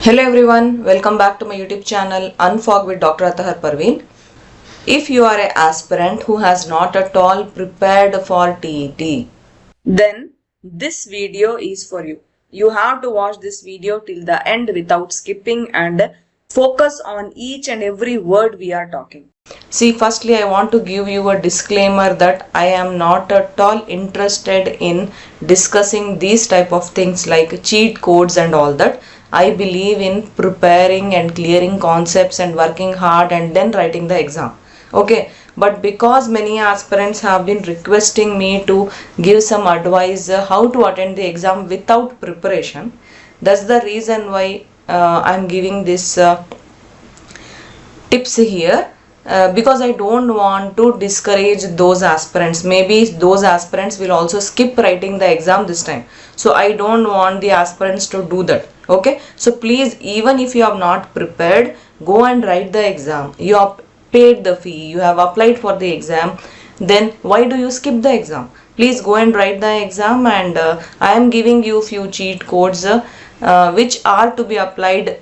Hello everyone, welcome back to my YouTube channel Unfog with Dr. Atahar Parveen. If you are an aspirant who has not at all prepared for TET, then this video is for you. You have to watch this video till the end without skipping and focus on each and every word we are talking. See, firstly, I want to give you a disclaimer that I am not at all interested in discussing these type of things like cheat codes and all that. I believe in preparing and clearing concepts and working hard and then writing the exam. Okay, but because many aspirants have been requesting me to give some advice how to attend the exam without preparation, that's the reason why I'm giving this tips here. Because I don't want to discourage those aspirants. Maybe those aspirants will also skip writing the exam this time. So I don't want the aspirants to do that. Okay. So please, even if you have not prepared, go and write the exam. You have paid the fee. You have applied for the exam. Then why do you skip the exam? Please go and write the exam, and I am giving you few cheat codes which are to be applied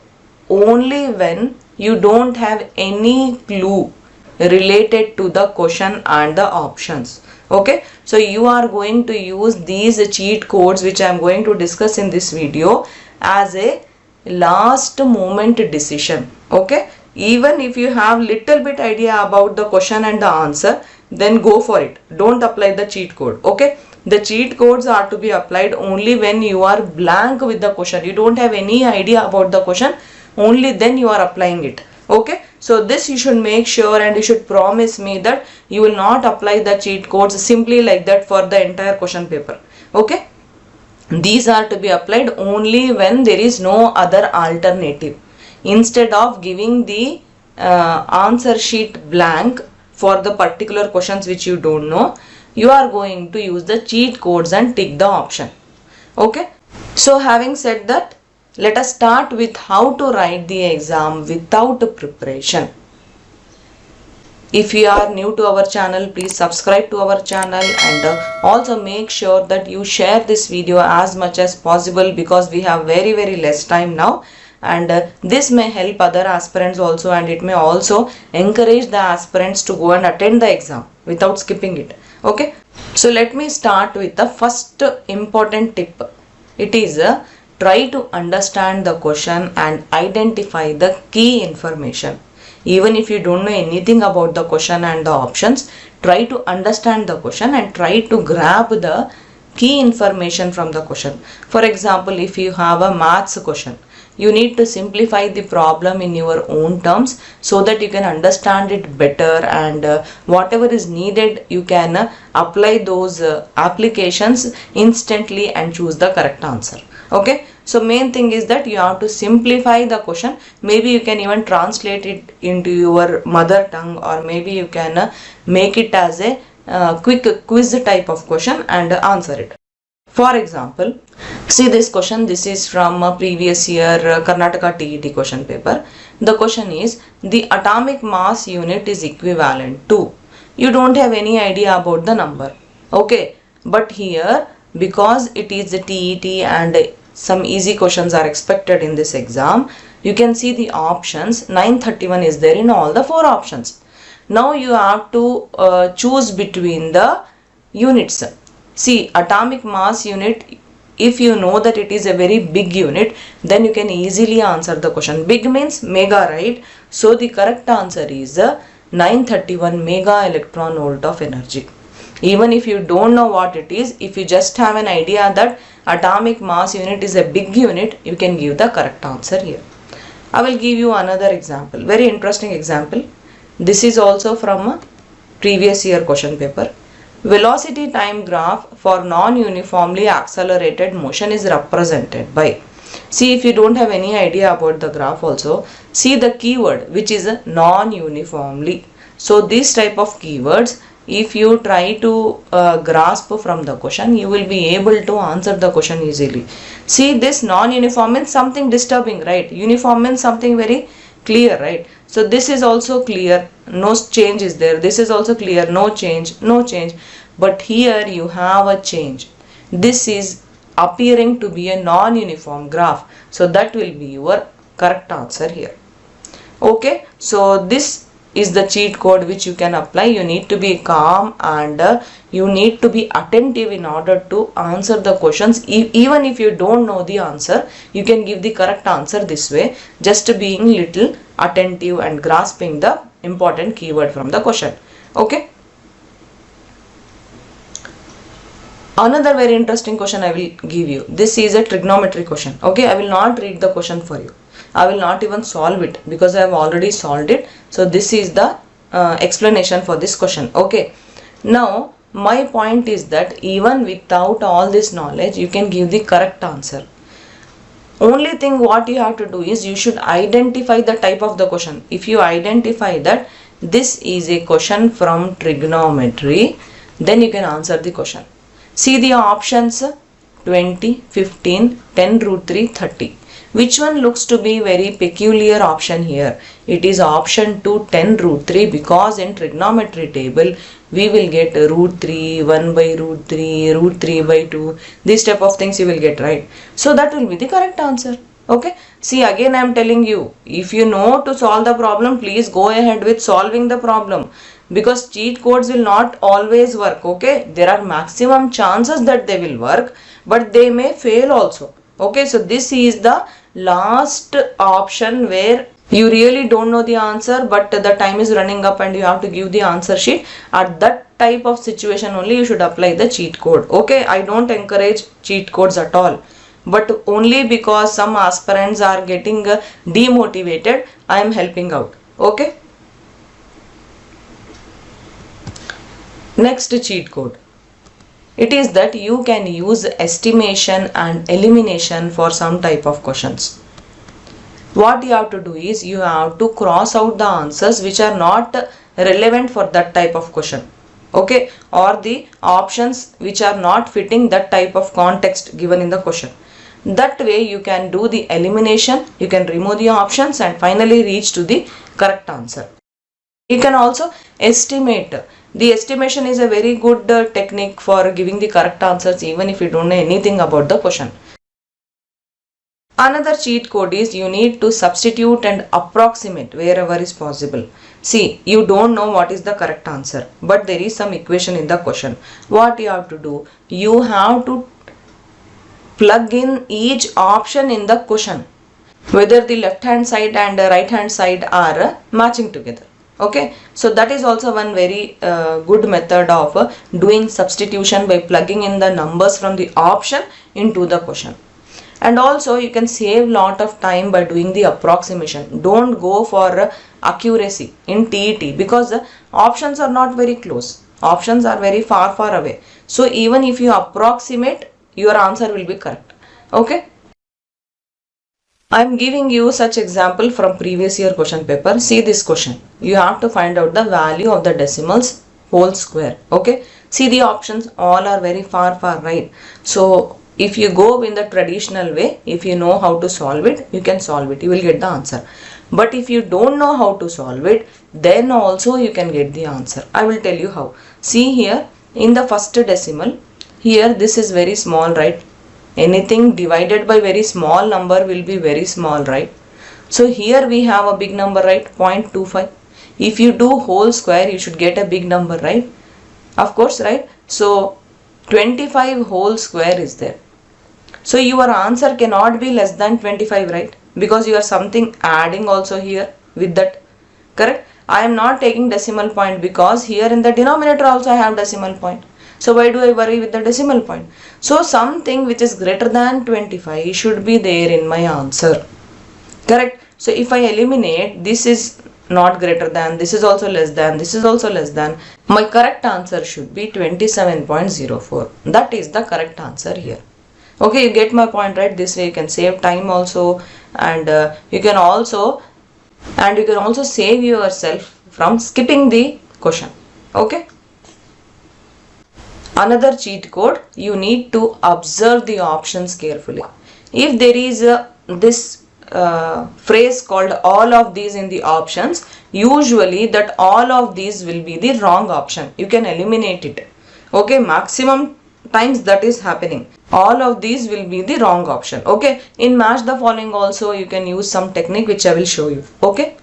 only when you don't have any clue related to the question and the options. Okay, so you are going to use these cheat codes which I am going to discuss in this video as a last moment decision. Okay, even if you have little bit idea about the question and the answer, then go for it. Don't apply the cheat code. Okay, the cheat codes are to be applied only when you are blank with the question. You don't have any idea about the question, only then you are applying it. Okay, so this you should make sure, and you should promise me that you will not apply the cheat codes simply like that for the entire question paper. Okay, these are to be applied only when there is no other alternative. Instead of giving the answer sheet blank for the particular questions which you don't know, you are going to use the cheat codes and tick the option. Okay, so having said that, let us start with how to write the exam without preparation. If you are new to our channel, please subscribe to our channel, and also make sure that you share this video as much as possible, because we have very less time now, and this may help other aspirants also, and it may also encourage the aspirants to go and attend the exam without skipping it. Okay, so let me start with the first important tip. It is try to understand the question and identify the key information. Even if you don't know anything about the question and the options, try to understand the question and try to grab the key information from the question. For example, if you have a maths question, you need to simplify the problem in your own terms so that you can understand it better, and whatever is needed, you can apply those applications instantly and choose the correct answer. Okay, so main thing is that you have to simplify the question. Maybe you can even translate it into your mother tongue, or maybe you can make it as a quick quiz type of question and answer it. For example, see this question. This is from a previous year Karnataka TET question paper. The question is, the atomic mass unit is equivalent to. You don't have any idea about the number. Okay, but here, because it is the TET and some easy questions are expected in this exam, you can see the options. 931 is there in all the 4 options. Now you have to choose between the units. See, atomic mass unit, if you know that it is a very big unit, then you can easily answer the question. Big means mega, right? So the correct answer is 931 mega electron volt of energy. Even if you don't know what it is, if you just have an idea that atomic mass unit is a big unit, you can give the correct answer here. I will give you another example, very interesting example. This is also from a previous year question paper. Velocity time graph for non-uniformly accelerated motion is represented by. See, if you don't have any idea about the graph also, see the keyword which is non-uniformly. So this type of keywords, if you try to grasp from the question, you will be able to answer the question easily. See, this non-uniform means something disturbing, right? Uniform means something very clear, right? So this is also clear, no change is there. This is also clear, no change, no change. But here you have a change. This is appearing to be a non-uniform graph. So that will be your correct answer here. Okay, so this is the cheat code which you can apply. You need to be calm and you need to be attentive in order to answer the questions. Even if you don't know the answer, you can give the correct answer this way, just being little attentive and grasping the important keyword from the question. Okay. Another very interesting question I will give you. This is a trigonometry question. Okay, I will not read the question for you. I will not even solve it because I have already solved it. So this is the explanation for this question. Okay. Now my point is that even without all this knowledge, you can give the correct answer. Only thing what you have to do is you should identify the type of the question. If you identify that this is a question from trigonometry, then you can answer the question. See the options 20, 15, 10 root 3, 30. Which one looks to be very peculiar option here? It is option 2, 10 root 3, because in trigonometry table we will get root 3, 1 by root 3, root 3 by 2. These type of things you will get, right? So that will be the correct answer. Okay. See, again I am telling you, if you know to solve the problem, please go ahead with solving the problem. Because cheat codes will not always work. Okay, there are maximum chances that they will work, but they may fail also. Okay, so this is the last option where you really don't know the answer, but the time is running up and you have to give the answer sheet. At that type of situation only you should apply the cheat code. Okay, I don't encourage cheat codes at all, but only because some aspirants are getting demotivated, I am helping out. Okay. Next cheat code. It is that you can use estimation and elimination for some type of questions. What you have to do is you have to cross out the answers which are not relevant for that type of question. Okay, or the options which are not fitting that type of context given in the question. That way you can do the elimination, you can remove the options and finally reach to the correct answer. You can also estimate. The estimation is a very good technique for giving the correct answers even if you don't know anything about the question. Another cheat code is you need to substitute and approximate wherever is possible. See, you don't know what is the correct answer, but there is some equation in the question. What you have to do? You have to plug in each option in the question, whether the left hand side and right hand side are matching together. Okay, so that is also one very good method of doing substitution by plugging in the numbers from the option into the question. And also you can save lot of time by doing the approximation. Don't go for accuracy in TET because the options are not very close. Options are very far away. So even if you approximate, your answer will be correct. Okay. I am giving you such example from previous year question paper. See this question. You have to find out the value of the decimals whole square. Okay. See the options all are very far right. So if you go in the traditional way, if you know how to solve it, you can solve it. You will get the answer. But if you don't know how to solve it, then also you can get the answer. I will tell you how. See here in the first decimal, here this is very small, right? Anything divided by very small number will be very small, right? So here we have a big number, right? 0.25. If you do whole square, you should get a big number, right? Of course, right? So 25 whole square is there. So your answer cannot be less than 25, right? Because you are something adding also here with that, correct? I am not taking decimal point because here in the denominator also I have decimal point. So why do I worry with the decimal point? So something which is greater than 25 should be there in my answer. Correct? So if I eliminate, this is not greater than, this is also less than, this is also less than, my correct answer should be 27.04. That is the correct answer here. Okay, you get my point, right? This way you can save time also, and you can also save yourself from skipping the question. Okay. Another cheat code, you need to observe the options carefully. If there is this phrase called all of these in the options, usually that all of these will be the wrong option. You can eliminate it. Okay, maximum times that is happening. All of these will be the wrong option. Okay, in match the following also you can use some technique which I will show you. Okay,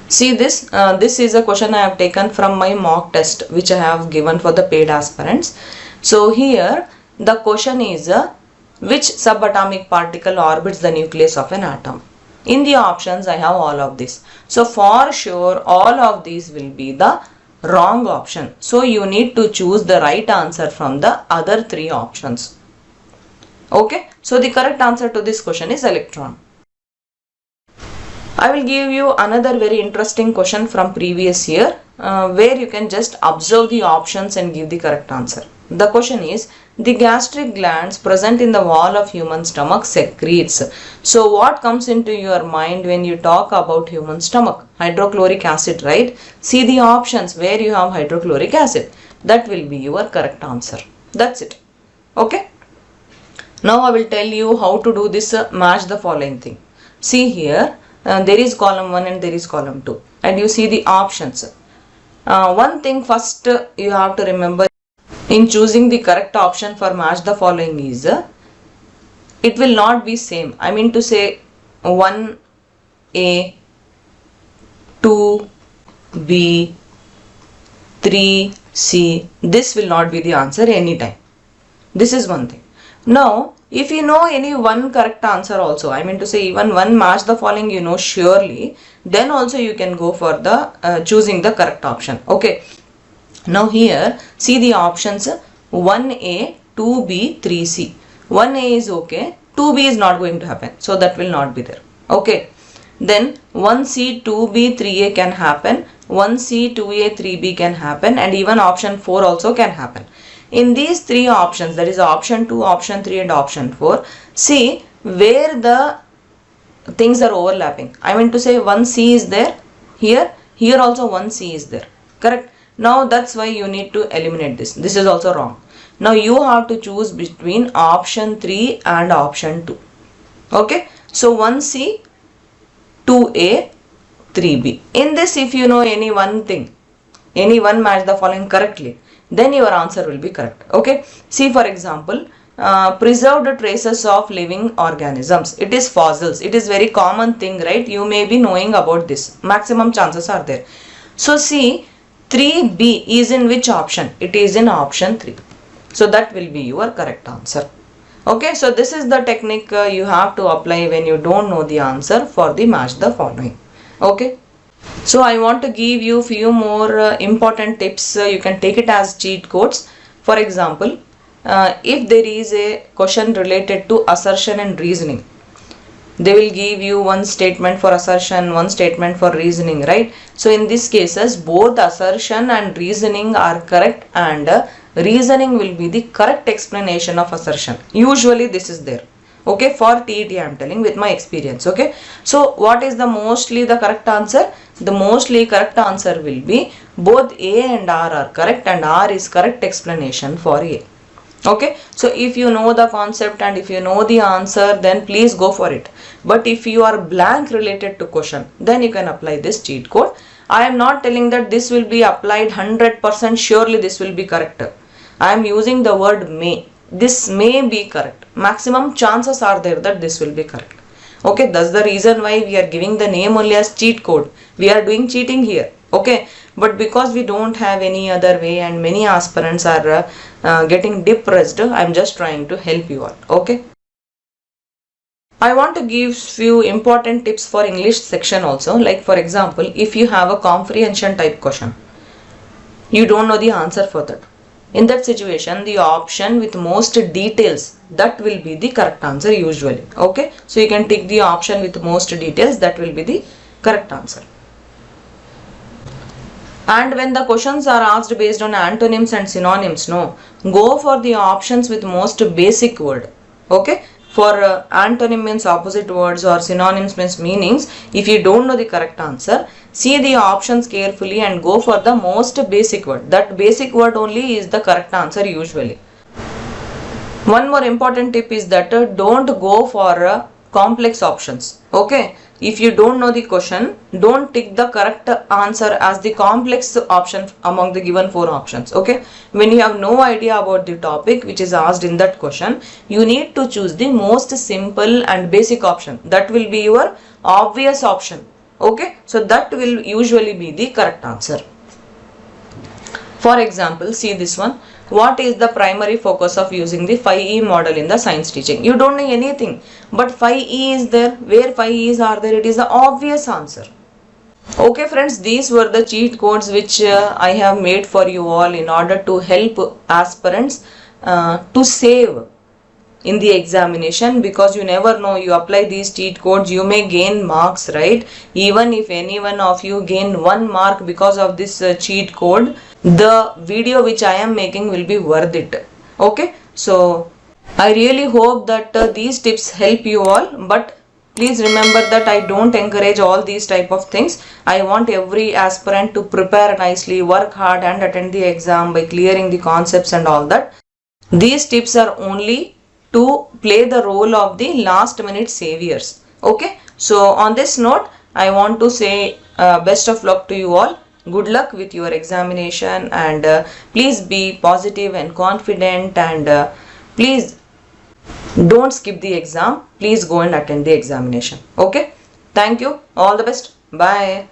see this, this is a question I have taken from my mock test which I have given for the paid aspirants. So here the question is which subatomic particle orbits the nucleus of an atom? In the options I have all of this. So for sure all of these will be the wrong option. So you need to choose the right answer from the other three options. Okay, so the correct answer to this question is electron. I will give you another very interesting question from previous year where you can just observe the options and give the correct answer. The question is, the gastric glands present in the wall of human stomach secretes. So what comes into your mind when you talk about human stomach? Hydrochloric acid, right? See the options where you have hydrochloric acid. That will be your correct answer. That's it. Okay. Now I will tell you how to do this match the following thing. See here. There is column 1 and there is column 2 and you see the options. One thing first you have to remember in choosing the correct option for match the following is it will not be same. I mean to say 1A, 2B, 3C. This will not be the answer anytime. This is one thing. Now if you know any one correct answer also, I mean to say even one match the following you know surely, then also you can go for the choosing the correct option. Okay. Now here see the options 1A, 2B, 3C. 1A is okay, 2B is not going to happen. So that will not be there. Okay. Then 1C, 2B, 3A can happen. 1C, 2A, 3B can happen and even option 4 also can happen. In these three options, that is option 2, option 3 and option 4, see where the things are overlapping. I mean to say 1C is there, here also 1C is there, correct? Now that's why you need to eliminate this. This is also wrong. Now you have to choose between option 3 and option 2. Okay, so 1C, 2A, 3B. In this if you know any one thing, any one match the following correctly, then your answer will be correct. Okay, see for example, preserved traces of living organisms. It is fossils. It is very common thing, right? You may be knowing about this. Maximum chances are there. So see 3B is in which option? It is in option 3. So that will be your correct answer. Okay, so this is the technique you have to apply when you don't know the answer for the match the following. Okay. So I want to give you few more important tips. You can take it as cheat codes. For example, if there is a question related to assertion and reasoning, they will give you one statement for assertion, one statement for reasoning, right? So in these cases, both assertion and reasoning are correct and reasoning will be the correct explanation of assertion. Usually this is there. Okay, for TET I am telling with my experience. Okay, so what is the mostly the correct answer? The mostly correct answer will be both A and R are correct and R is correct explanation for A. Okay, so if you know the concept and if you know the answer, then please go for it. But if you are blank related to question, then you can apply this cheat code. I am not telling that this will be applied 100% surely this will be correct. I am using the word may. This may be correct. Maximum chances are there that this will be correct. Okay, that's the reason why we are giving the name only as cheat code. We are doing cheating here. Okay, but because we don't have any other way and many aspirants are getting depressed, I am just trying to help you all. Okay. I want to give few important tips for English section also. Like for example, if you have a comprehension type question, you don't know the answer for that. In that situation, the option with most details, that will be the correct answer usually. Okay, so you can take the option with most details, that will be the correct answer. And when the questions are asked based on antonyms and synonyms, no, go for the options with most basic word. Okay, for antonym means opposite words or synonyms means meanings. If you don't know the correct answer, see the options carefully and go for the most basic word. That basic word only is the correct answer usually. One more important tip is that don't go for complex options. Okay, if you don't know the question, don't tick the correct answer as the complex option among the given 4 options. Okay, when you have no idea about the topic which is asked in that question, you need to choose the most simple and basic option. That will be your obvious option. Okay, so that will usually be the correct answer. For example, see this one. What is the primary focus of using the 5E model in the science teaching? You don't know anything, but 5E is there. Where 5E's are there, it is the obvious answer. Okay friends, these were the cheat codes which I have made for you all in order to help aspirants to save in the examination, because you never know, you apply these cheat codes, you may gain marks, right? Even if any one of you gain 1 mark because of this cheat code, the video which I am making will be worth it. Okay, so I really hope that these tips help you all, but please remember that I don't encourage all these type of things. I want every aspirant to prepare nicely, work hard and attend the exam by clearing the concepts and all that. These tips are only to play the role of the last minute saviors. Okay, so on this note, I want to say best of luck to you all. Good luck with your examination, and please be positive and confident, and please don't skip the exam. Please go and attend the examination. Okay, thank you, all the best, bye.